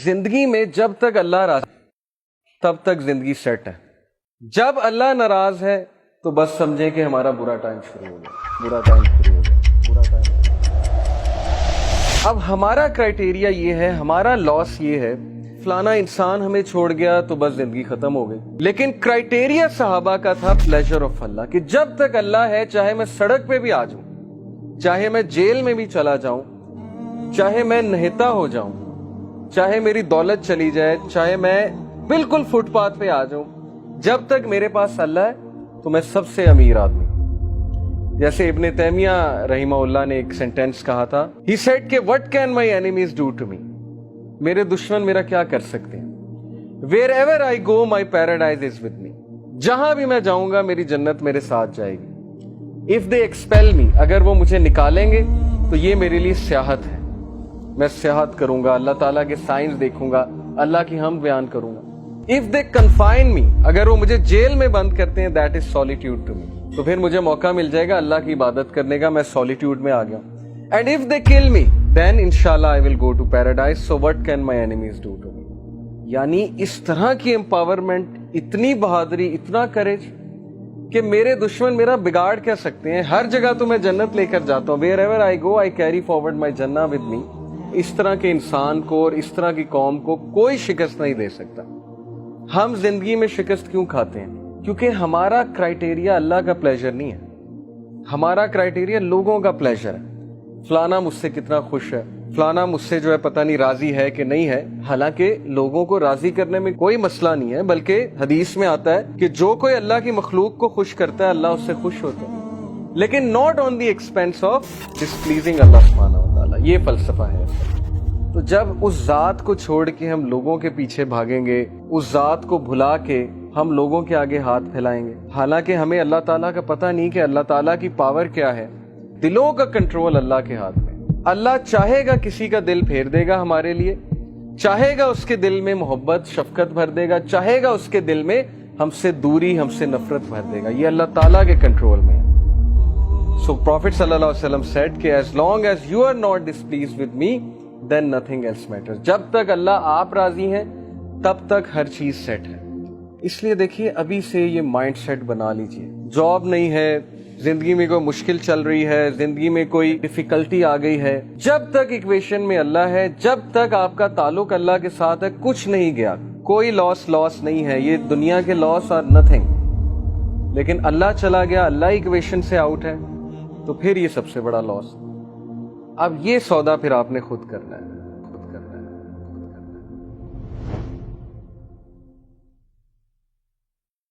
जिंदगी में जब तक अल्लाह राज़ी तब तक जिंदगी सेट है। जब अल्लाह नाराज है तो बस समझें कि हमारा बुरा टाइम शुरू हो गया, बुरा टाइम शुरू हो गया, बुरा टाइम। अब हमारा क्राइटेरिया ये है, हमारा लॉस ये है, फलाना इंसान हमें छोड़ गया तो बस जिंदगी खत्म हो गई। लेकिन क्राइटेरिया सहाबा का था प्लेजर ऑफ अल्लाह, कि जब तक अल्लाह है, चाहे मैं सड़क पे भी आ जाऊं, चाहे मैं जेल में भी चला जाऊं, चाहे मैं नहता हो जाऊं, चाहे मेरी दौलत चली जाए, चाहे मैं बिल्कुल फुटपाथ पे आ जाऊं, जब तक मेरे पास अल्लाह है तो मैं सबसे अमीर आदमी। जैसे इब्ने तैमिया रहीमहुल्लाह ने एक सेंटेंस कहा था, ही सेड के what can my enemies do to me, मेरे दुश्मन मेरा क्या कर सकते हैं। Wherever I go my paradise is with me, जहां भी मैं जाऊंगा मेरी जन्नत मेरे साथ जाएगी। इफ दे एक्सपेल मी, अगर वो मुझे निकालेंगे तो ये मेरे लिए सियाहत है, मैं सियाहत करूंगा, अल्लाह ताला के साइंस देखूंगा, अल्लाह की हम बयान करूंगा। इफ दे कन्फाइन मी, अगर वो मुझे जेल में बंद करते हैं, that is solitude to me, तो फिर मुझे मौका मिल जाएगा अल्लाह की इबादत करने का, मैं सॉलिट्यूड में आ गया। And if they kill me then इंशाल्लाह I will go to paradise, so what can my enemies do to me. यानी इस तरह की एम्पावरमेंट, इतनी बहादुरी, इतना करेज कि मेरे दुश्मन मेरा बिगाड़ क्या सकते हैं। हर जगह तो मैं जन्नत लेकर जाता हूँ, wherever I go I carry forward my जन्ना विद मी। इस तरह के इंसान को और इस तरह की कौम को कोई शिकस्त नहीं दे सकता। हम जिंदगी में शिकस्त क्यों खाते हैं? क्योंकि हमारा क्राइटेरिया अल्लाह का प्लेजर नहीं है, हमारा क्राइटेरिया लोगों का प्लेजर है। फलाना मुझसे कितना खुश है, फलाना मुझसे जो है पता नहीं राजी है कि नहीं है। हालांकि लोगों को राजी करने में कोई मसला नहीं है, बल्कि हदीस में आता है कि जो कोई अल्लाह की मखलूक को खुश करता है अल्लाह उससे खुश होता है, लेकिन not on the expense of displeasing अल्लाह सुब्हानहू व तआला। ये फलसफा है। तो जब उस जात को छोड़ के हम लोगों के पीछे भागेंगे, उस जात को भुला के हम लोगों के आगे हाथ फैलाएंगे, हालांकि हमें अल्लाह ताला का पता नहीं कि अल्लाह ताला की पावर क्या है। दिलों का कंट्रोल अल्लाह के हाथ में। अल्लाह चाहेगा किसी का दिल फेर देगा हमारे लिए, चाहेगा उसके दिल में मोहब्बत शफकत भर देगा, चाहेगा उसके दिल में हमसे दूरी, हमसे नफरत भर देगा। ये अल्लाह ताला के कंट्रोल में है। सो प्रॉफिट सल्लल्लाहु अलैहि वसल्लम सेड कि as long as you are not displeased with me then nothing else matters. जब तक अल्लाह आप राजी हैं तब तक हर चीज सेट है। इसलिए देखिए, अभी से ये माइंड सेट बना लीजिए। जॉब नहीं है, जिंदगी में कोई मुश्किल चल रही है, जिंदगी में कोई डिफिकल्टी आ गई है, जब तक इक्वेशन में अल्लाह है, जब तक आपका ताल्लुक अल्लाह के साथ है, कुछ नहीं गया, कोई लॉस नहीं है। ये दुनिया के लॉस आर नथिंग। लेकिन अल्लाह चला गया, अल्लाह इक्वेशन से आउट है, तो फिर ये सबसे बड़ा लॉस। अब ये सौदा फिर आपने खुद करना है।